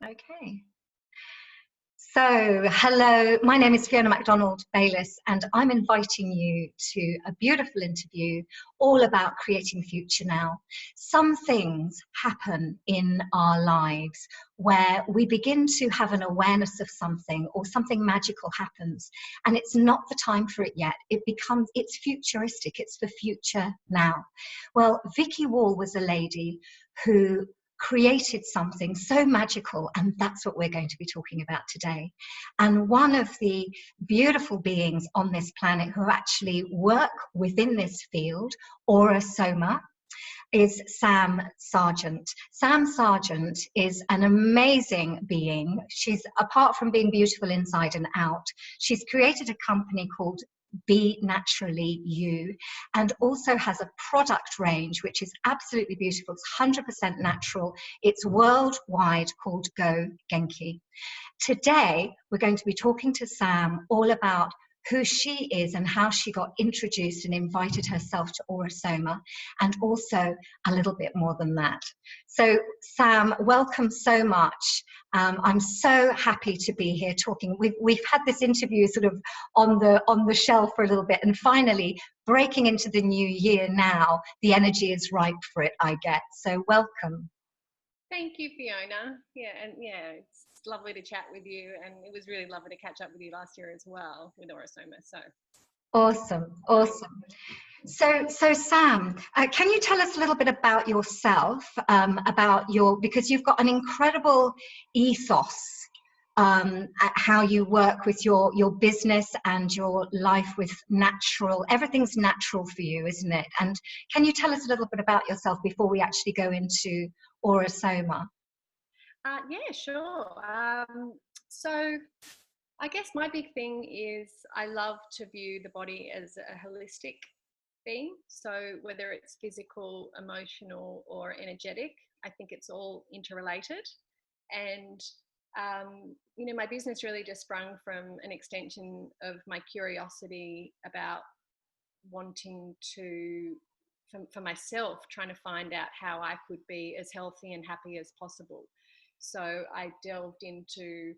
Okay. So, hello, my name is Fiona McDonald Baylis, and I'm inviting you to a beautiful interview all about creating future now. Some things happen in our lives where we begin to have an awareness of something, or something magical happens, and it's not the time for it yet. It's futuristic, it's for future now. Well, Vicky was a lady who created something so magical, and that's what we're going to be talking about today. And one of the beautiful beings on this planet who actually work within this field, Aura-Soma, is Sam Sargent. Sam Sargent is an amazing being. She's, apart from being beautiful inside and out, she's created a company called Be Naturally You, and also has a product range which is absolutely beautiful. It's 100% natural. It's worldwide, called Go Genki. Today we're going to be talking to Sam all about who she is and how she got introduced and invited herself to Aura-Soma, and also a little bit more than that. So Sam, welcome so much. I'm so happy to be here talking. We've had this interview sort of on the shelf for a little bit, and finally breaking into the new year now, the energy is ripe for it, I get. So welcome. Thank you, Fiona. It's lovely to chat with you, and it was really lovely to catch up with you last year as well with Aura-Soma. So awesome. So Sam, can you tell us a little bit about yourself, because you've got an incredible ethos at how you work with your business and your life with natural. Everything's natural for you, isn't it? And can you tell us a little bit about yourself before we actually go into Aura-Soma? Yeah, sure. So I guess my big thing is I love to view the body as a holistic being. So whether it's physical, emotional, or energetic, I think it's all interrelated. And my business really just sprung from an extension of my curiosity about wanting to, for myself, trying to find out how I could be as healthy and happy as possible. So I delved into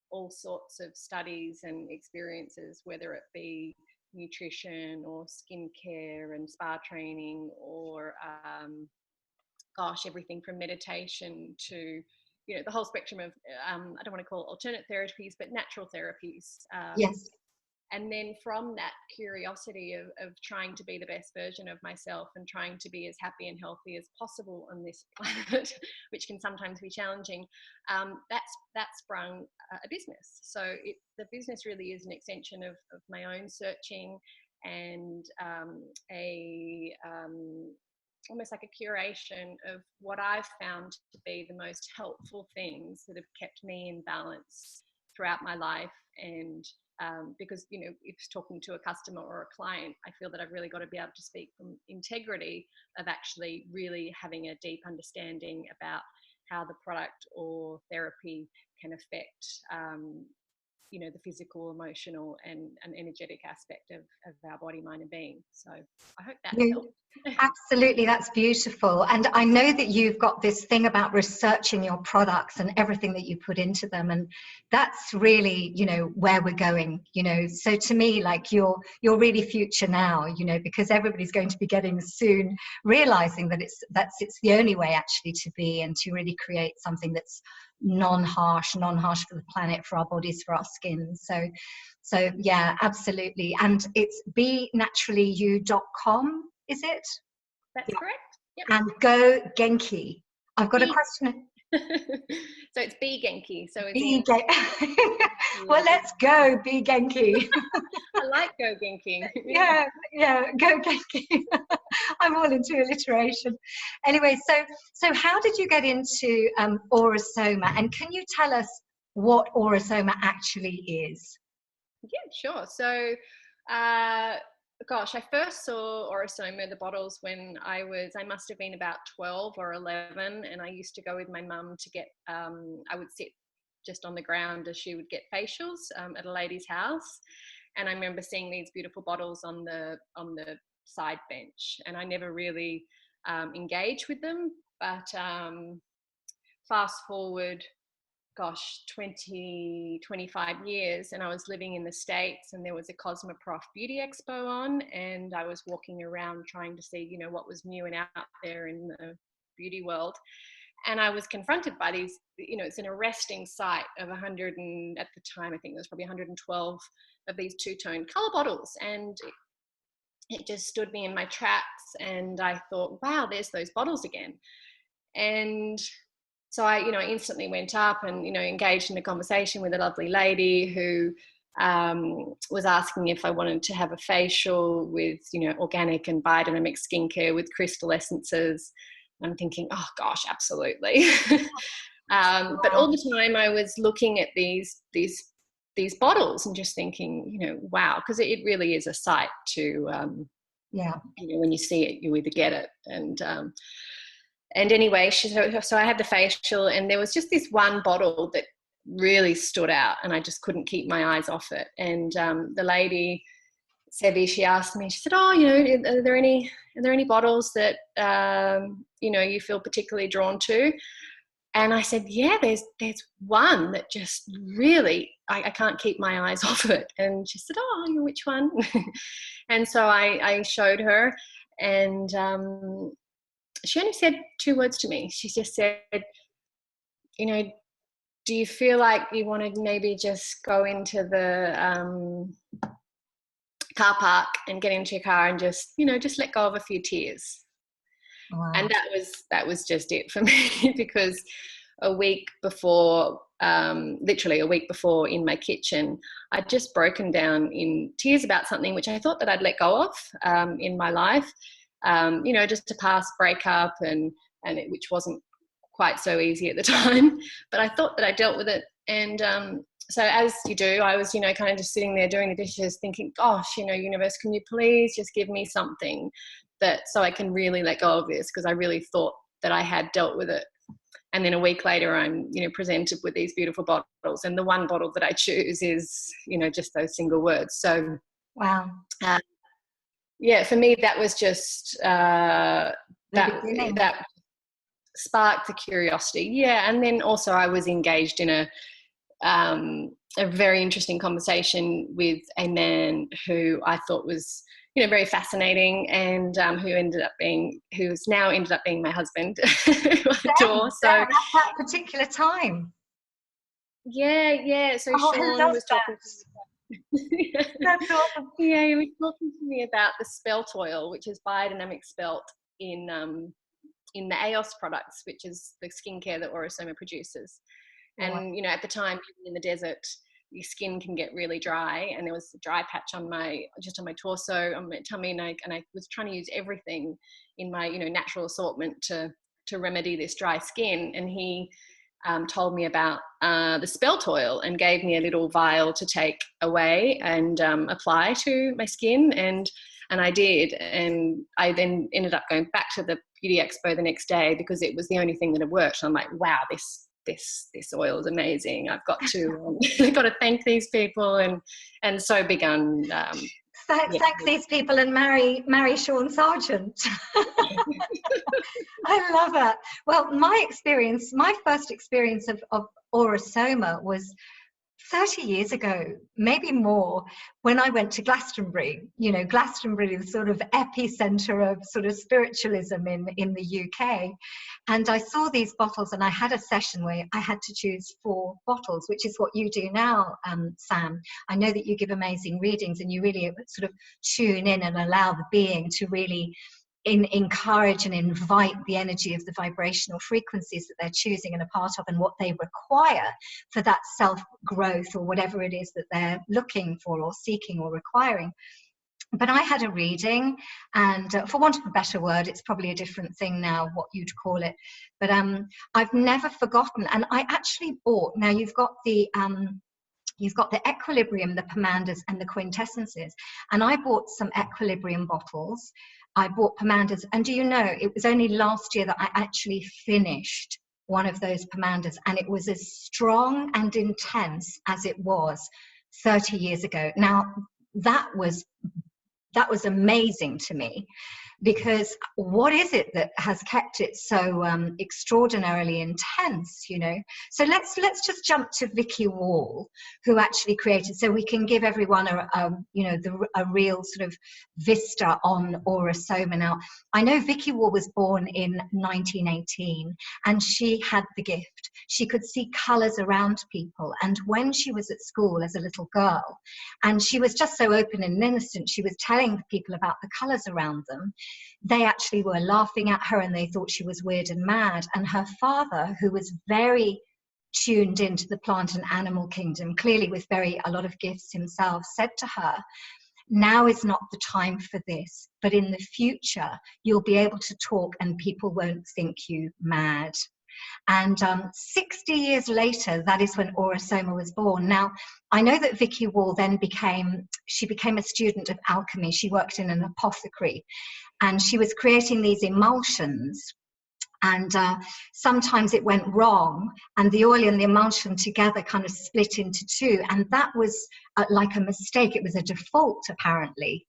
all sorts of studies and experiences, whether it be nutrition or skincare and spa training, or everything from meditation to the whole spectrum of I don't want to call it alternate therapies, but natural therapies. Yes. And then from that curiosity of trying to be the best version of myself and trying to be as happy and healthy as possible on this planet, which can sometimes be challenging, that sprung a business. So the business really is an extension of my own searching, and almost like a curation of what I've found to be the most helpful things that have kept me in balance throughout my life. And because, if talking to a customer or a client, I feel that I've really got to be able to speak from integrity of actually really having a deep understanding about how the product or therapy can affect the physical, emotional, and energetic aspect of our body, mind, and being. So I hope that helped. Absolutely, that's beautiful. And I know that you've got this thing about researching your products and everything that you put into them, and that's really, where we're going. So to me, like you're really future now, because everybody's going to be getting soon, realizing that it's the only way actually to be, and to really create something that's non-harsh for the planet, for our bodies, for our skin. So yeah, absolutely. And it's benaturallyyou.com, is it? That's correct. Yep. And Go Genki. I've got a question. So it's Be Genki. So well, let's go Be Genki. I like Go Genki. yeah, Go Genki. I'm all into alliteration. Anyway, so how did you get into Aura-Soma? And can you tell us what Aura-Soma actually is? Yeah, sure. So I first saw Aura-Soma, the bottles, when I must have been about 12 or 11, and I used to go with my mum to get, I would sit just on the ground as she would get facials at a lady's house. And I remember seeing these beautiful bottles on the side bench, and I never really engaged with them. But fast forward, 25 years, and I was living in the States, and there was a Cosmoprof Beauty Expo on, and I was walking around trying to see, what was new and out there in the beauty world. And I was confronted by these, it's an arresting sight of 100, and at the time I think there was probably 112 of these two-tone color bottles, and it just stood me in my tracks. And I thought, wow, there's those bottles again. And so I instantly went up and, engaged in a conversation with a lovely lady who was asking if I wanted to have a facial with, organic and biodynamic skincare with crystal essences. I'm thinking, oh gosh, absolutely. But all the time I was looking at these bottles and just thinking, wow, because it really is a sight to, when you see it, you either get it. And anyway, so I had the facial, and there was just this one bottle that really stood out, and I just couldn't keep my eyes off it. And the lady, Sevi, she asked me, she said, oh, are there any bottles that, you feel particularly drawn to? And I said, yeah, there's one that just really, I can't keep my eyes off it. And she said, oh, which one? And so I showed her, and she only said 2 words to me. She just said, do you feel like you want to maybe just go into the car park and get into your car and just let go of a few tears? Wow. And that was just it for me, because a week before, literally a week before, in my kitchen, I'd just broken down in tears about something which I thought that I'd let go of in my life. Just a past breakup, and which wasn't quite so easy at the time, but I thought that I dealt with it. And so as you do, I was, kind of just sitting there doing the dishes thinking, gosh, universe, can you please just give me something so I can really let go of this, because I really thought that I had dealt with it. And then a week later, I'm, presented with these beautiful bottles, and the one bottle that I choose is, just those single words. So, wow. Yeah, for me, that was just that sparked the curiosity. Yeah, and then also I was engaged in a very interesting conversation with a man who I thought was, very fascinating, and who's now ended up being my husband. So at that particular time. Yeah. So Sean was talking to me. That's awesome. Yeah, he was talking to me about the spelt oil, which is biodynamic spelt in the AOS products, which is the skincare that Aura-Soma produces. And at the time, in the desert, your skin can get really dry, and there was a dry patch on my torso, on my tummy, and I was trying to use everything in my natural assortment to remedy this dry skin. And he told me about the spelt oil and gave me a little vial to take away and apply to my skin, and I did. And I then ended up going back to the beauty expo the next day because it was the only thing that had worked. And I'm like, wow, this oil is amazing. I've got to thank these people, and so begun. Thank these people and marry Sean Sargent. I love it. Well, my first experience of Aura-Soma was 30 years ago, maybe more, when I went to Glastonbury. Glastonbury is sort of epicenter of sort of spiritualism in the UK. And I saw these bottles, and I had a session where I had to choose 4 bottles, which is what you do now, Sam. I know that you give amazing readings, and you really sort of tune in and allow the being to really encourage and invite the energy of the vibrational frequencies that they're choosing and a part of, and what they require for that self-growth or whatever it is that they're looking for or seeking or requiring. But I had a reading, and for want of a better word, it's probably a different thing now, what you'd call it. But I've never forgotten, and I actually bought, now you've got the equilibrium, the pomandas, and the quintessences. And I bought some equilibrium bottles. I bought pomandas, and do you know, it was only last year that I actually finished one of those pomandas, and it was as strong and intense as it was 30 years ago. Now, that was amazing to me. because what is it that has kept it so extraordinarily intense, you know? So let's just jump to Vicky Wall, who actually created, so we can give everyone a real sort of vista on Aura-Soma. Now, I know Vicky Wall was born in 1918, and she had the gift. She could see colours around people, and when she was at school as a little girl, and she was just so open and innocent, she was telling people about the colours around them. They actually were laughing at her and they thought she was weird and mad. And her father, who was very tuned into the plant and animal kingdom, clearly with a lot of gifts himself, said to her, now is not the time for this, but in the future you'll be able to talk and people won't think you mad. And 60 years later, that is when Aura-Soma was born. Now, I know that Vicky Wall then became a student of alchemy. She worked in an apothecary, and she was creating these emulsions. And sometimes it went wrong, and the oil and the emulsion together kind of split into two. And that was like a mistake. It was a default, apparently.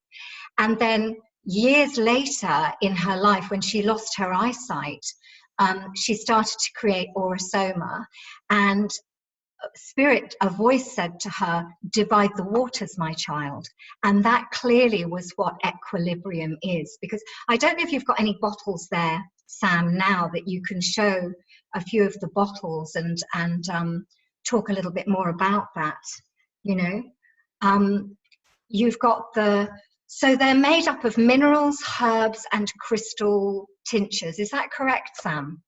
And then years later in her life, when she lost her eyesight, she started to create Aura-Soma, and a voice said to her, divide the waters, my child. And that clearly was what equilibrium is. Because I don't know if you've got any bottles there, Sam, now that you can show a few of the bottles and talk a little bit more about that, you know. You've got so they're made up of minerals, herbs, and crystal tinctures. Is that correct, Sam?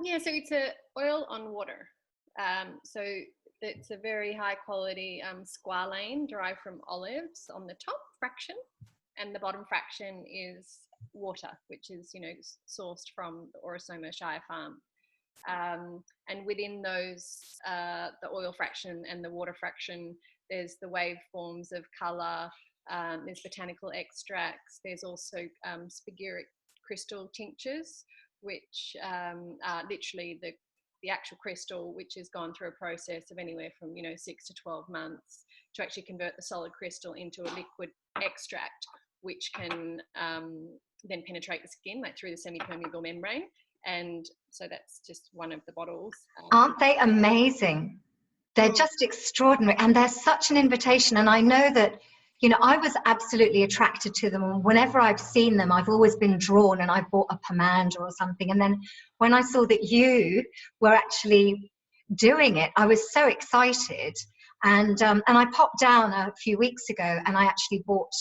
Yeah, so it's a oil on water. So it's a very high quality squalane derived from olives on the top fraction, and the bottom fraction is water, which is, you know, sourced from the Aura-Soma Shire Farm. And within those, the oil fraction and the water fraction, there's the waveforms of colour. There's botanical extracts. There's also spagyric crystal tinctures, which are literally the actual crystal, which has gone through a process of anywhere from 6 to 12 months to actually convert the solid crystal into a liquid extract, which can then penetrate the skin, like through the semi-permeable membrane. And so that's just one of the bottles. Aren't they amazing? They're just extraordinary, and they're such an invitation. And I know that, I was absolutely attracted to them. And whenever I've seen them, I've always been drawn, and I've bought a pomander or something. And then when I saw that you were actually doing it, I was so excited. And I popped down a few weeks ago, and I actually bought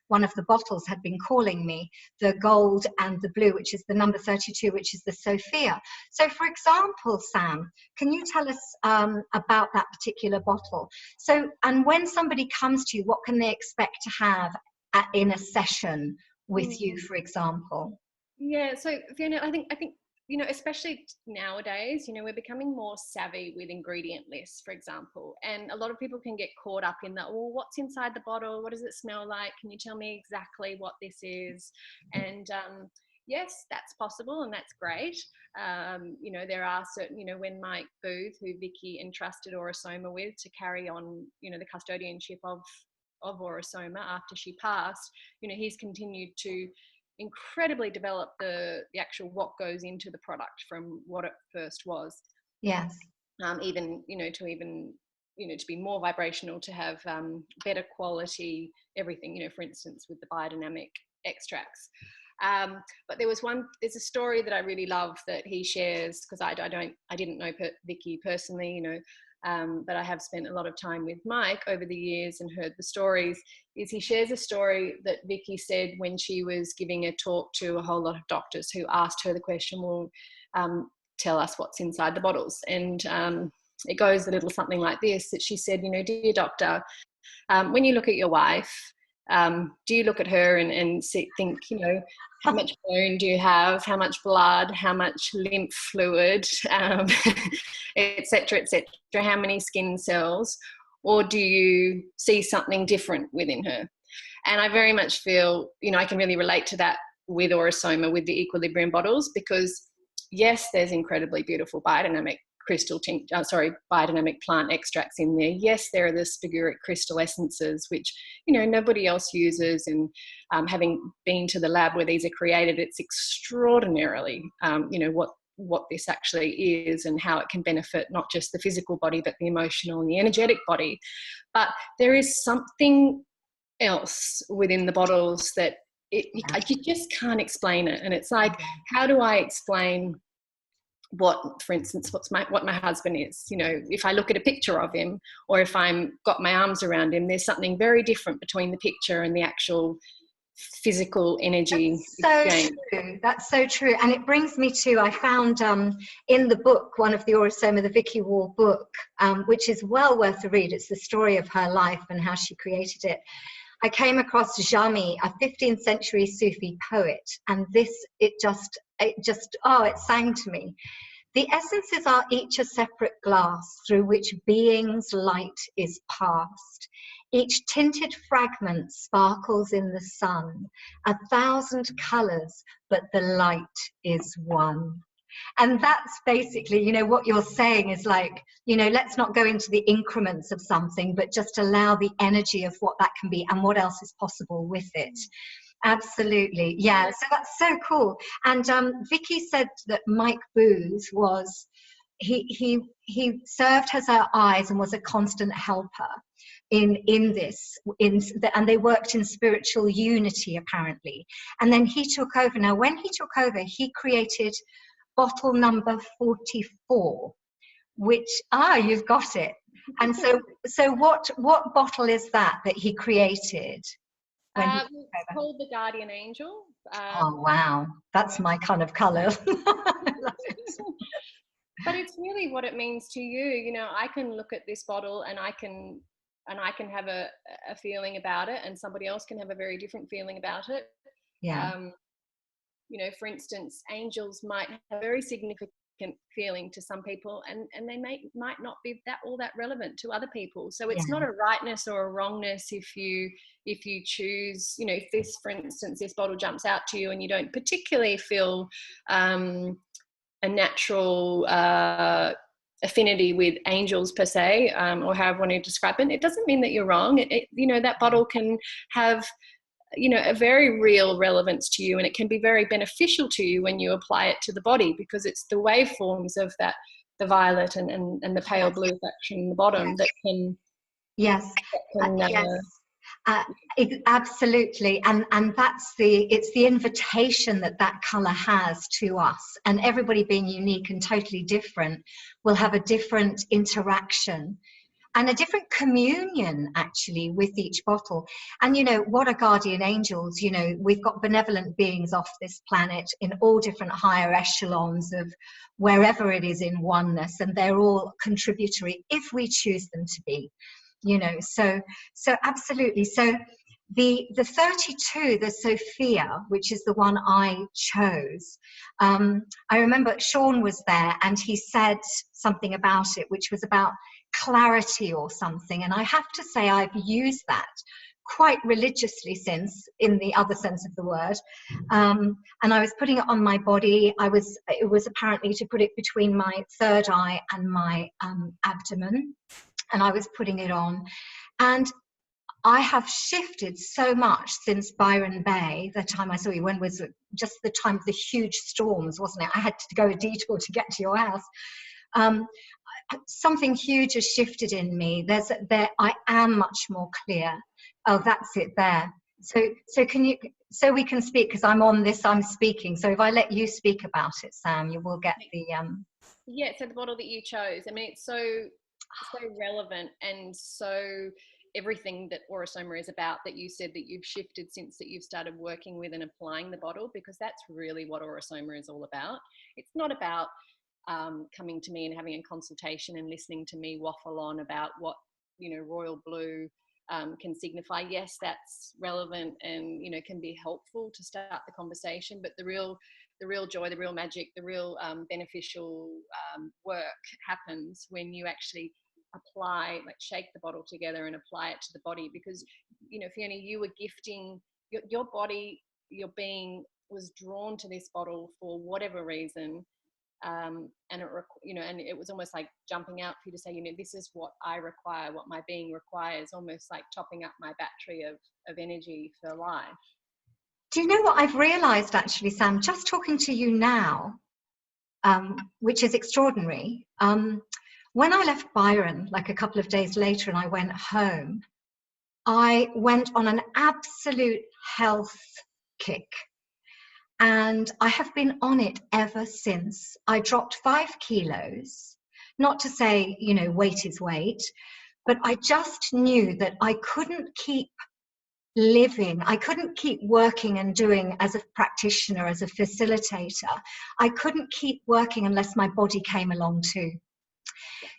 one of the bottles. Had been calling me, the gold and the blue, which is the number 32, which is the Sophia. So for example, Sam, can you tell us about that particular bottle? So, and when somebody comes to you, what can they expect to have in a session with you, for example? Yeah, so Fiona, I think especially nowadays, we're becoming more savvy with ingredient lists, for example, and a lot of people can get caught up in what's inside the bottle? What does it smell like? Can you tell me exactly what this is? And yes, that's possible, and that's great. There are certain, when Mike Booth, who Vicky entrusted Aura-Soma with to carry on, the custodianship of Aura-Soma after she passed, he's continued to incredibly develop the actual what goes into the product from what it first was. Yes. Even to be more vibrational, to have better quality everything, for instance with the biodynamic extracts. But there's a story that I really love that he shares, because I didn't know Vicky personally, but I have spent a lot of time with Mike over the years and heard the stories. He shares a story that Vicky said when she was giving a talk to a whole lot of doctors who asked her the question, well, tell us what's inside the bottles. And it goes a little something like this, that she said, dear doctor, when you look at your wife, do you look at her and think, how much bone do you have, how much blood, how much lymph fluid, et cetera, how many skin cells, or do you see something different within her? And I very much feel, I can really relate to that with Aura-Soma, with the equilibrium bottles, because yes, there's incredibly beautiful biodynamic biodynamic plant extracts in there. Yes, there are the spagyric crystal essences, which, you know, nobody else uses. And having been to the lab where these are created, it's extraordinarily, you know, what this actually is and how it can benefit not just the physical body, but the emotional and the energetic body. But there is something else within the bottles that you just can't explain it. And it's like, how do I explain what, for instance, what my husband is? You know, if I look at a picture of him, or if I'm got my arms around him, there's something very different between the picture and the actual physical energy exchange. That's so true. And it brings me to, I found in the book, one of the Aura-Soma, the Vicky Wall book, which is well worth a read. It's the story of her life and how she created it. I came across Jami, a 15th century Sufi poet, and it sang to me. The essences are each a separate glass through which being's light is passed. Each tinted fragment sparkles in the sun, 1,000 colours, but the light is one. And that's basically, you know, what you're saying is like, you know, let's not go into the increments of something, but just allow the energy of what that can be and what else is possible with it. Absolutely. Yeah. So that's so cool. And Vicky said that Mike Booth was, he served as her eyes and was a constant helper in this, and they worked in spiritual unity apparently. And then he took over. Now, when he took over, he created bottle number 44, which, you've got it. And so what bottle is that he created? It's called the Guardian Angel. Oh, wow. That's my kind of colour. I love it. But it's really what it means to you. You know, I can look at this bottle and I can have a feeling about it, and somebody else can have a very different feeling about it. Yeah. You know, for instance, angels might have a very significant feeling to some people, and they might not be all that relevant to other people. So it's not a rightness or a wrongness if you choose, you know, if this, for instance, this bottle jumps out to you and you don't particularly feel a natural affinity with angels per se, or however you want to describe it, it doesn't mean that you're wrong. You know, that bottle can have, you know, a very real relevance to you, and it can be very beneficial to you when you apply it to the body, because it's the waveforms of that, the violet and the pale blue fraction in the bottom that can absolutely. And it's the invitation that colour has to us, and everybody being unique and totally different will have a different interaction and a different communion actually with each bottle. And you know, what are guardian angels? You know, we've got benevolent beings off this planet in all different higher echelons of wherever it is in oneness, and they're all contributory if we choose them to be, you know. So absolutely. So the 32, the Sophia, which is the one I chose, I remember Sean was there and he said something about it, which was about clarity or something, and I have to say I've used that quite religiously since, in the other sense of the word, and I was putting it on my body. It was apparently to put it between my third eye and my abdomen, and I was putting it on, and I have shifted so much since Byron Bay, the time I saw you, when was it just the time of the huge storms, wasn't it? I had to go a detour to get to your house. Something huge has shifted in me. I am much more clear. Oh, that's it there. So we can speak, because I'm speaking. So if I let you speak about it, Sam, you will get the Yeah, so the bottle that you chose, I mean, it's so relevant, and so everything that Aura-Soma is about, that you said that you've shifted since that you've started working with and applying the bottle, because that's really what Aura-Soma is all about. It's not about coming to me and having a consultation and listening to me waffle on about what, you know, royal blue can signify. Yes, that's relevant and, you know, can be helpful to start the conversation, but the real joy, the real magic, the real beneficial work happens when you actually apply, like shake the bottle together and apply it to the body. Because, you know, Fiona, you were gifting your body, your being was drawn to this bottle for whatever reason, And and it was almost like jumping out for you to say, this is what I require, what my being requires, almost like topping up my battery of energy for life. Do you know what I've realized actually, Sam, just talking to you now, which is extraordinary. When I left Byron, like a couple of days later, and I went home, I went on an absolute health kick. And I have been on it ever since. I dropped 5 kilos, not to say, weight is weight, but I just knew that I couldn't keep living. I couldn't keep working and doing as a practitioner, as a facilitator. I couldn't keep working unless my body came along too.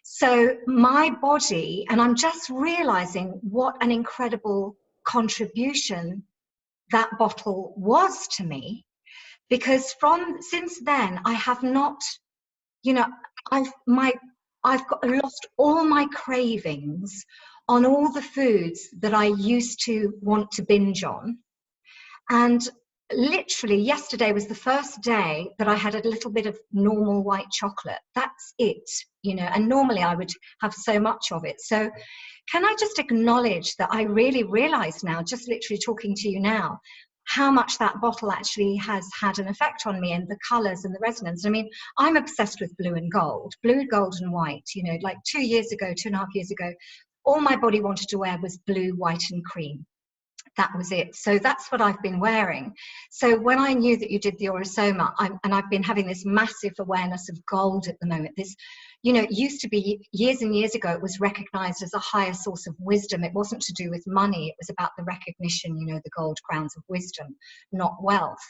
So my body, and I'm just realizing what an incredible contribution that bottle was to me, because since then I have not, I've lost all my cravings on all the foods that I used to want to binge on. And literally yesterday was the first day that I had a little bit of normal white chocolate. That's it, and normally I would have so much of it. So can I just acknowledge that I really realize now, just literally talking to you now, how much that bottle actually has had an effect on me, and the colors and the resonance. I mean, I'm obsessed with blue, gold and white. Like 2.5 years ago, all my body wanted to wear was blue, white and cream. That was it. So that's what I've been wearing. So when I knew that you did the Aura-Soma, and I've been having this massive awareness of gold at the moment. This, it used to be years and years ago, it was recognized as a higher source of wisdom. It wasn't to do with money. It was about the recognition, the gold crowns of wisdom, not wealth,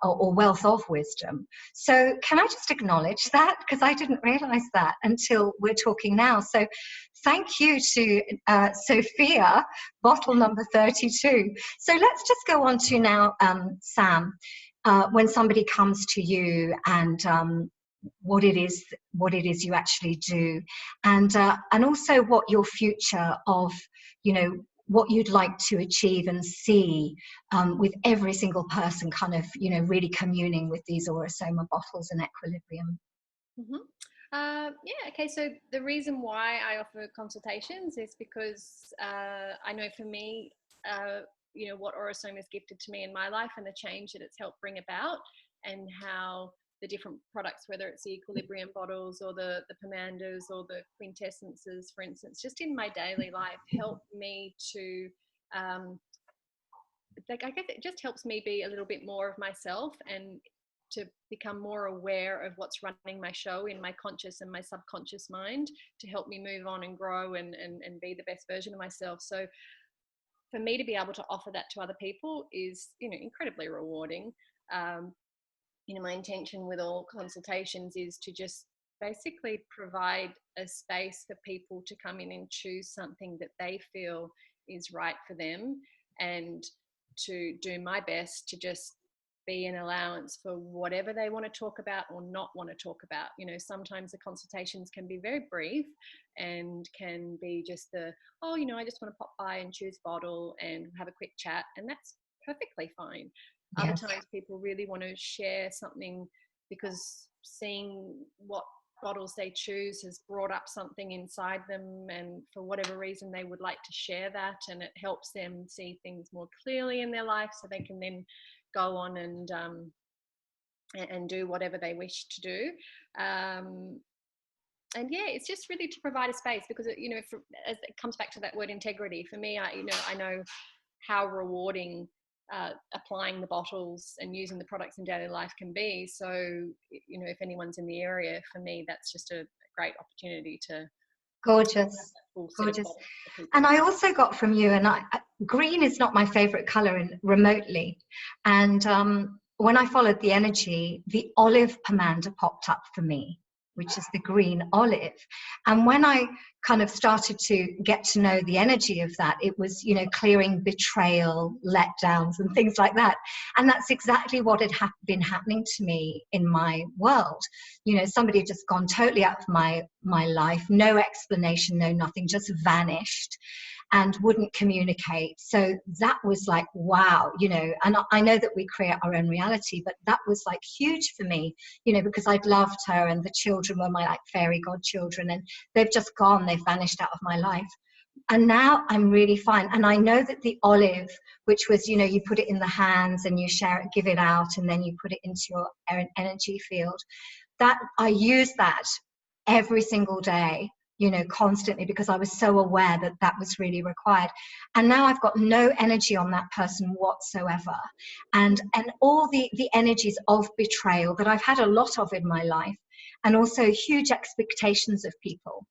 or wealth of wisdom. So can I just acknowledge that? Because I didn't realize that until we're talking now. So thank you to Sophia, bottle number 32. So let's just go on to now, Sam, when somebody comes to you and what it is you actually do, and also what your future of, what you'd like to achieve and see with every single person kind of, really communing with these Aura-Soma bottles and equilibrium. Mm-hmm. Okay, so the reason why I offer consultations is because I know for me, what Aura-Soma has gifted to me in my life and the change that it's helped bring about, and how the different products, whether it's the equilibrium bottles or the pomandas or the quintessences, for instance, just in my daily life, help me to, I guess it just helps me be a little bit more of myself, and to become more aware of what's running my show in my conscious and my subconscious mind, to help me move on and grow and be the best version of myself. So for me to be able to offer that to other people is, incredibly rewarding. My intention with all consultations is to just basically provide a space for people to come in and choose something that they feel is right for them, and to do my best to just be an allowance for whatever they want to talk about or not want to talk about. Sometimes the consultations can be very brief and can be just I just want to pop by and choose a bottle and have a quick chat, and that's perfectly fine. Yes. Other times people really want to share something because seeing what bottles they choose has brought up something inside them, and for whatever reason they would like to share that, and it helps them see things more clearly in their life, so they can then go on and do whatever they wish to do. And yeah, it's just really to provide a space, because as it comes back to that word integrity, for me, I know how rewarding applying the bottles and using the products in daily life can be. So if anyone's in the area, for me that's just a great opportunity to gorgeous. And I also got from you, and green is not my favorite color remotely, and when I followed the energy, the olive pomanda popped up for me, which is the green olive. And when I kind of started to get to know the energy of that, it was, clearing betrayal, letdowns and things like that. And that's exactly what had been happening to me in my world. Somebody had just gone totally out of my life, no explanation, no nothing, just vanished. and wouldn't communicate. So that was like, wow, you know, and I know that we create our own reality, but that was like huge for me, you know, because I'd loved her and the children were my like fairy godchildren, and they've just gone, they've vanished out of my life. And now I'm really fine. And I know that the olive, which was, you know, you put it in the hands and you share it, give it out, and then you put it into your energy field, that I use that every single day, you know, constantly, because I was so aware that that was really required. And now I've got no energy on that person whatsoever. And all the energies of betrayal that I've had a lot of in my life, and also huge expectations of people,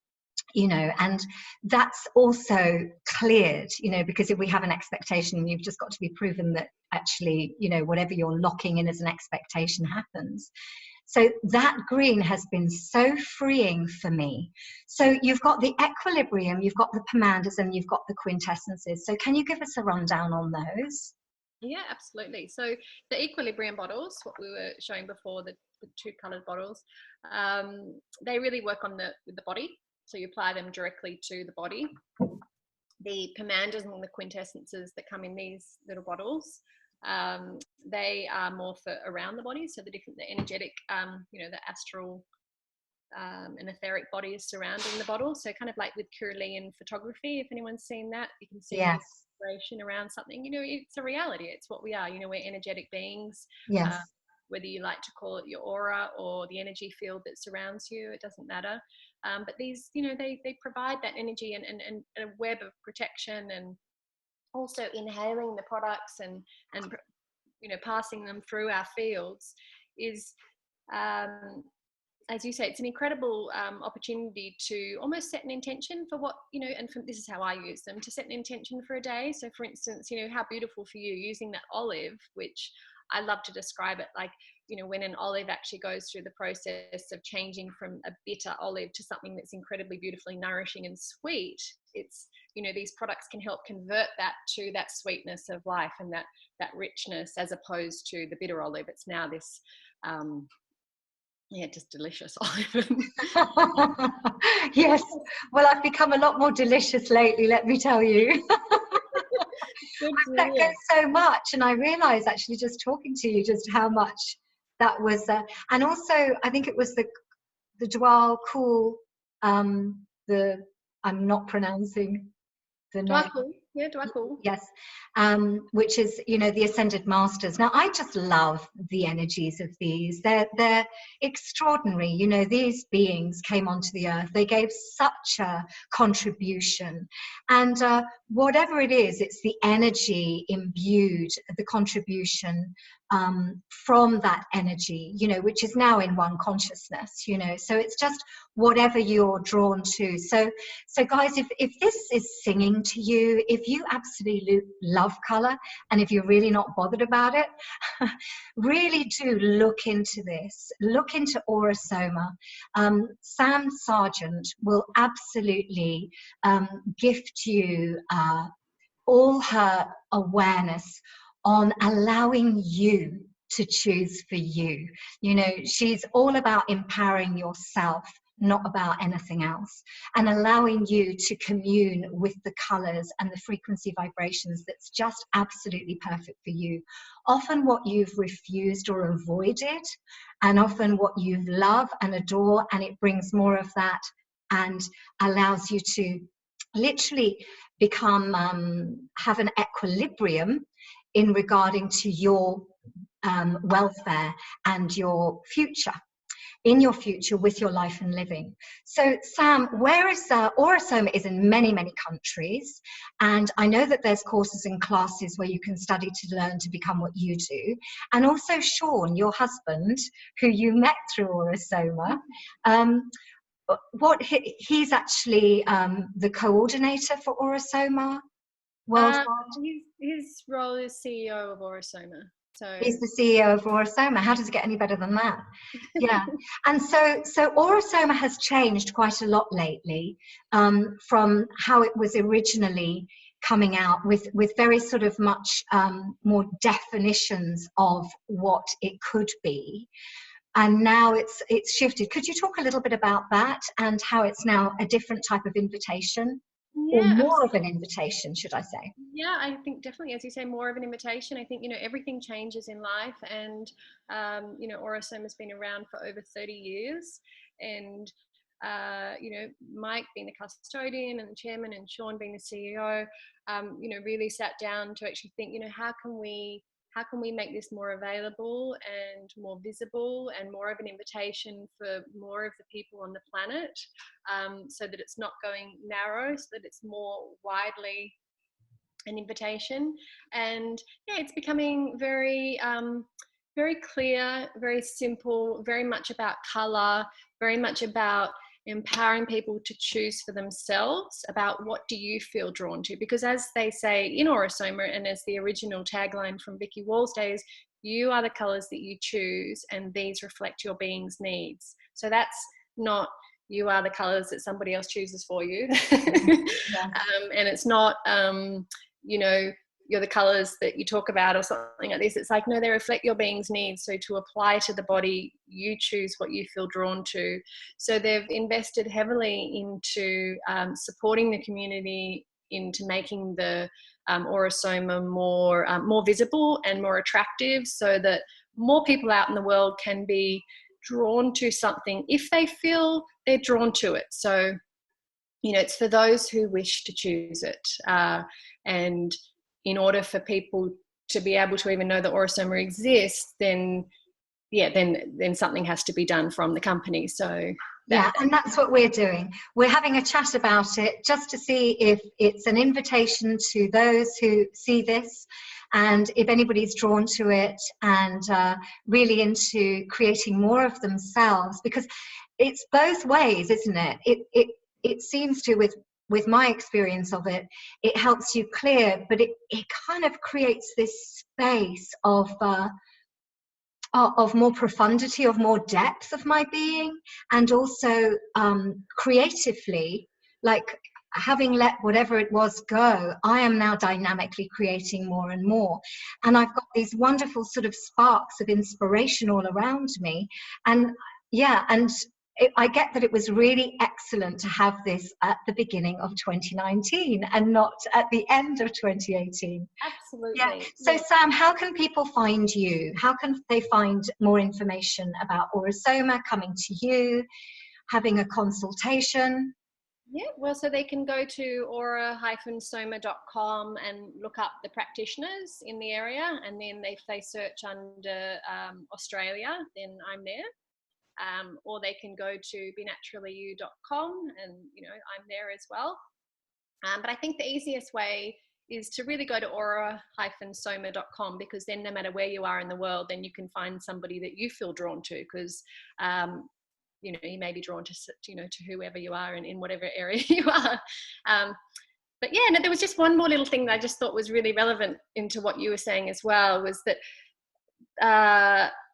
you know, and that's also cleared, you know, because if we have an expectation, you've just got to be proven that actually, you know, whatever you're locking in as an expectation happens. So that green has been so freeing for me. So you've got the equilibrium, you've got the pomanders, and you've got the quintessences. So can you give us a rundown on those? Yeah, absolutely. So the equilibrium bottles, what we were showing before, the two coloured bottles, they really work on with the body. So you apply them directly to the body. The pomanders and the quintessences that come in these little bottles, they are more for around the body. So the energetic, you know, the astral and etheric bodies surrounding the bottle. So kind of like with Kirlian photography, if anyone's seen that, you can see Yes. vibration around something. You know, it's a reality. It's what we are. You know, we're energetic beings. Yes. Whether you like to call it your aura or the energy field that surrounds you, it doesn't matter. But these, you know, they provide that energy and a web of protection, and also inhaling the products and you know, passing them through our fields is, as you say, it's an incredible opportunity to almost set an intention for what, you know, and this is how I use them, to set an intention for a day. So for instance, you know, how beautiful for you using that olive, which I love to describe it like, you know, when an olive actually goes through the process of changing from a bitter olive to something that's incredibly beautifully nourishing and sweet, it's, you know, these products can help convert that to that sweetness of life and that richness, as opposed to the bitter olive. It's now this just delicious olive. Yes, well, I've become a lot more delicious lately, let me tell you. That goes so much, and I realized actually just talking to you just how much that was, and also I think it was the Dwal Cool, I'm not pronouncing the name. Dwakul. Yes, which is, you know, the Ascended Masters. Now, I just love the energies of these. They're extraordinary. You know, these beings came onto the earth. They gave such a contribution. And whatever it is, it's the energy imbued, the contribution from that energy, you know, which is now in one consciousness, you know. So it's just whatever you're drawn to. So guys, if this is singing to you, if you absolutely love color, and if you're really not bothered about it, really do look into this. Look into Aura-Soma. Sam Sargent will absolutely gift you all her awareness on allowing you to choose for you. You know, she's all about empowering yourself, not about anything else, and allowing you to commune with the colors and the frequency vibrations that's just absolutely perfect for you. Often what you've refused or avoided, and often what you love and adore, and it brings more of that and allows you to literally become, have an equilibrium in regarding to your welfare and your future, in your future with your life and living. So Sam, where is Aura-Soma is in many countries, and I know that there's courses and classes where you can study to learn to become what you do. And also Sean, your husband, who you met through Aura-Soma, he's actually the coordinator for Aura-Soma worldwide. His role is CEO of Aura-Soma. So he's the CEO of Aura-Soma. How does it get any better than that? Yeah. And so Aura-Soma has changed quite a lot lately, from how it was originally coming out with very sort of much more definitions of what it could be. And now it's shifted. Could you talk a little bit about that and how it's now a different type of invitation? or Yeah, more of absolutely. an invitation, should I say? Yeah, I think definitely, as you say, more of an invitation. I think, everything changes in life, and, Aura-Soma has been around for over 30 years. And, Mike being the custodian and the chairman, and Sean being the CEO, really sat down to actually think, how can we make this more available and more visible and more of an invitation for more of the people on the planet, so that it's not going narrow, so that it's more widely an invitation. And yeah, it's becoming very clear, very simple, very much about color, very much about empowering people to choose for themselves about what do you feel drawn to. Because as they say in Aura-Soma, and as the original tagline from Vicky Wall's days, you are the colors that you choose, and these reflect your being's needs. So that's not you are the colors that somebody else chooses for you. Yeah. And it's not you're the colors that you talk about or something like this. It's like, no, they reflect your being's needs. So to apply to the body, you choose what you feel drawn to. So they've invested heavily into supporting the community, into making the Aura-Soma more visible and more attractive, so that more people out in the world can be drawn to something if they feel they're drawn to it. So it's for those who wish to choose it. And in order for people to be able to even know that Aura-Soma exists, then something has to be done from the company. So And that's what we're doing. We're having a chat about it just to see if it's an invitation to those who see this, and if anybody's drawn to it and really into creating more of themselves, because it's both ways, isn't it? It seems to, with my experience of it, it helps you clear, but it kind of creates this space of more profundity, of more depth of my being, and also creatively, like having let whatever it was go, I am now dynamically creating more and more. And I've got these wonderful sort of sparks of inspiration all around me. And I get that it was really excellent to have this at the beginning of 2019 and not at the end of 2018. absolutely. Yeah. So Sam, how can people find you? How can they find more information about Aura-Soma, coming to you, having a consultation? Yeah, well, so they can go to aura-soma.com and look up the practitioners in the area, and then if they search under Australia, then I'm there. Or they can go to benaturallyu.com, and I'm there as well. But I think the easiest way is to really go to aura-soma.com, because then no matter where you are in the world, then you can find somebody that you feel drawn to, because you may be drawn to to whoever you are in whatever area you are. But yeah, no, there was just one more little thing that I just thought was really relevant into what you were saying as well, was that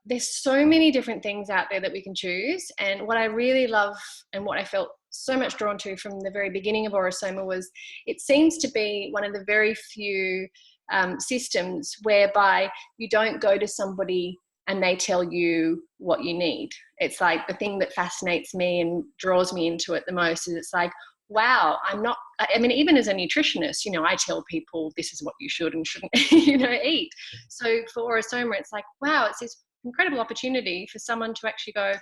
there's so many different things out there that we can choose. And what I really love, and what I felt so much drawn to from the very beginning of Aura-Soma, was it seems to be one of the very few systems whereby you don't go to somebody and they tell you what you need. It's like the thing that fascinates me and draws me into it the most is, it's like, wow, even as a nutritionist, I tell people this is what you should and shouldn't, eat. So for Aura-Soma, it's like, wow, it's this incredible opportunity for someone to actually go,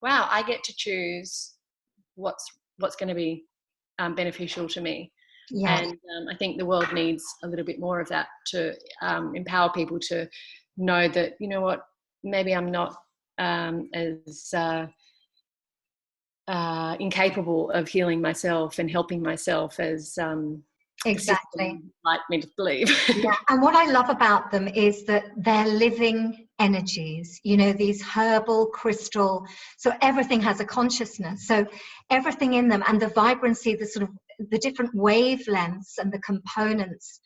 wow, I get to choose what's going to be beneficial to me. Yeah. And I think the world needs a little bit more of that, to empower people to know that, what, maybe I'm not as incapable of healing myself and helping myself as Exactly. like me to believe. Yeah, and what I love about them is that they're living energies, these herbal crystal, so everything has a consciousness, so everything in them, and the vibrancy, the sort of the different wavelengths and the components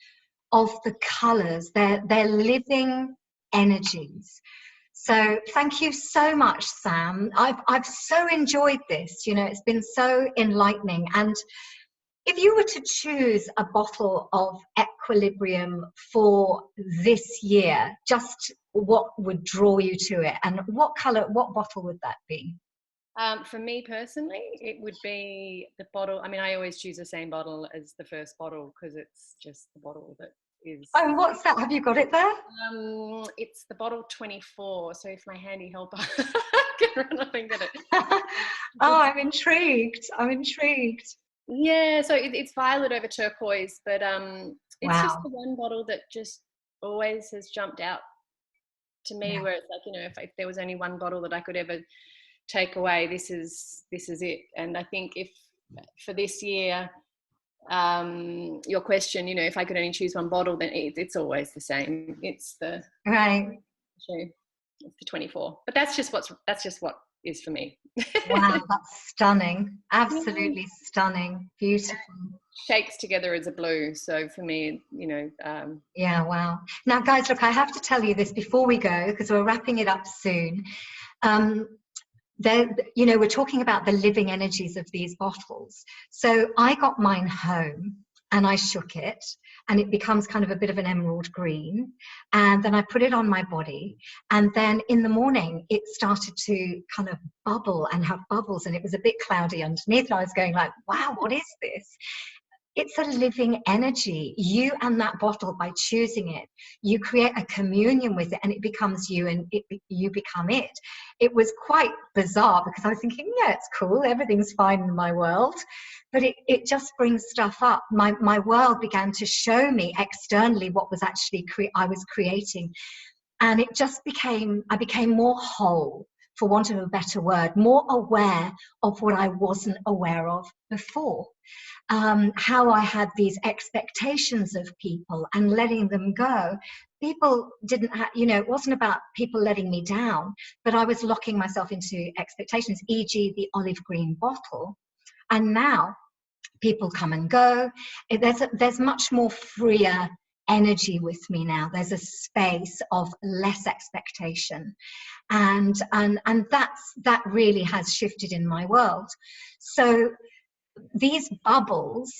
of the colors, they're living energies. So thank you so much, Sam. I've so enjoyed this. It's been so enlightening. And if you were to choose a bottle of equilibrium for this year, just what would draw you to it, and what bottle would that be? For me personally, it would be the bottle. I mean, I always choose the same bottle as the first bottle because it's just the bottle that is. Oh, what's that? Have you got it there? It's the bottle 24. So if my handy helper can run up and get it. Oh, I'm intrigued. I'm intrigued. Yeah, so it's violet over turquoise, but it's just Wow. the one bottle that just always has jumped out to me, Yeah. where it's like, if there was only one bottle that I could ever take away, this is it. And I think if for this year, your question, if I could only choose one bottle, then it's always the same. It's the Right. it's the 24. But that's just what is for me. Wow, that's stunning. Yeah. Absolutely stunning. Beautiful. Shakes together as a blue. So for me, Yeah, wow. Now, guys, look, I have to tell you this before we go, because we're wrapping it up soon. Um, we're talking about the living energies of these bottles. So I got mine home and I shook it, and it becomes kind of a bit of an emerald green. And then I put it on my body. And then in the morning, it started to kind of bubble and have bubbles, and it was a bit cloudy underneath. And I was going like, wow, what is this? It's a living energy. You and that bottle, by choosing it, you create a communion with it, and it becomes you, and you become it. It was quite bizarre because I was thinking, yeah, it's cool, everything's fine in my world, but it just brings stuff up. My world began to show me externally what was actually I was creating, and it just I became more whole, for want of a better word, more aware of what I wasn't aware of before. How I had these expectations of people and letting them go. People didn't have, it wasn't about people letting me down, but I was locking myself into expectations, e.g. the olive green bottle. And now people come and go. There's much more freer energy with me now. There's a space of less expectation. And that really has shifted in my world. So these bubbles,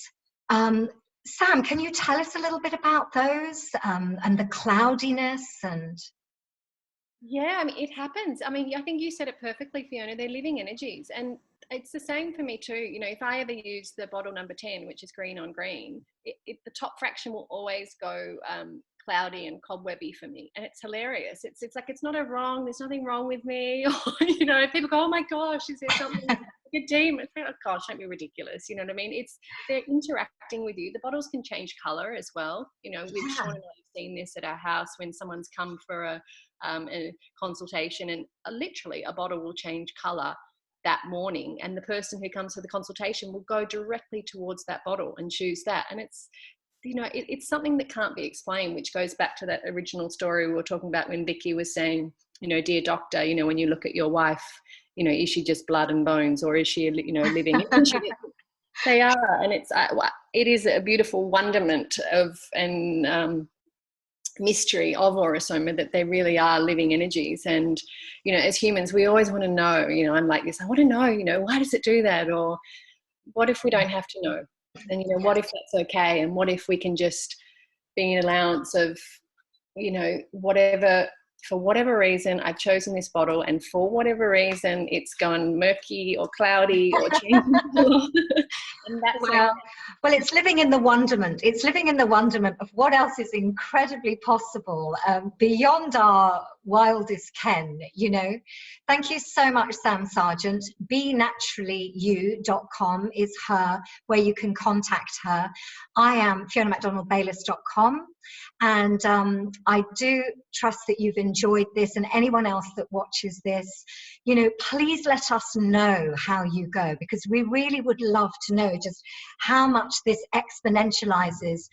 Sam, can you tell us a little bit about those, and the cloudiness? And Yeah, I mean, it happens. I mean, I think you said it perfectly, Fiona. They're living energies. And it's the same for me too. If I ever use the bottle number 10, which is green on green, the top fraction will always go cloudy and cobwebby for me. And it's hilarious. It's like, it's not there's nothing wrong with me. Or, people go, oh my gosh, is there something, like a demon? Oh gosh, don't be ridiculous. You know what I mean? They're interacting with you. The bottles can change color as well. With Sean and I have seen this at our house when someone's come for a consultation, and literally a bottle will change color that morning, and the person who comes for the consultation will go directly towards that bottle and choose that. And it's it's something that can't be explained, which goes back to that original story we were talking about when Vicky was saying, dear doctor, when you look at your wife, is she just blood and bones, or is she living? They are. And it is a beautiful wonderment of and mystery of Aura-Soma, that they really are living energies. And as humans, we always want to know. I'm like this, I want to know, why does it do that? Or what if we don't have to know? And what if that's okay? And what if we can just be an allowance of whatever, for whatever reason I've chosen this bottle, and for whatever reason it's gone murky or cloudy or changed. And that's well, it's living in the wonderment. It's living in the wonderment of what else is incredibly possible, beyond our wildest ken. Thank you so much, Sam Sargent. BeNaturallyYou.com is where you can contact her. I am FionaMcDonaldBaylis.com. And I do trust that you've enjoyed this, and anyone else that watches this, please let us know how you go, because we really would love to know just how much this exponentializes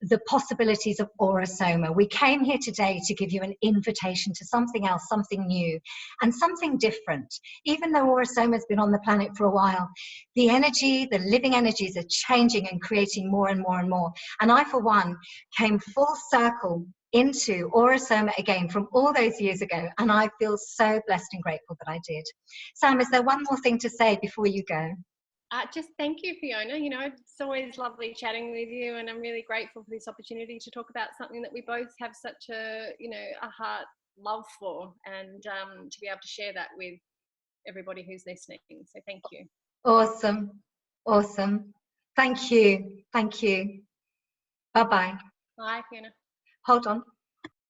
the possibilities of Aura-Soma. We came here today to give you an invitation to something else, something new, and something different. Even though Aura-Soma has been on the planet for a while, the energy, the living energies are changing and creating more and more and more. And I, for one, came full circle into Aura-Soma again from all those years ago, and I feel so blessed and grateful that I did. Sam, is there one more thing to say before you go? Just thank you, Fiona. It's always lovely chatting with you, and I'm really grateful for this opportunity to talk about something that we both have such a heart love for, and to be able to share that with everybody who's listening. So thank you. Awesome. Awesome. Thank you. Thank you. Bye-bye. Bye, Fiona. Hold on.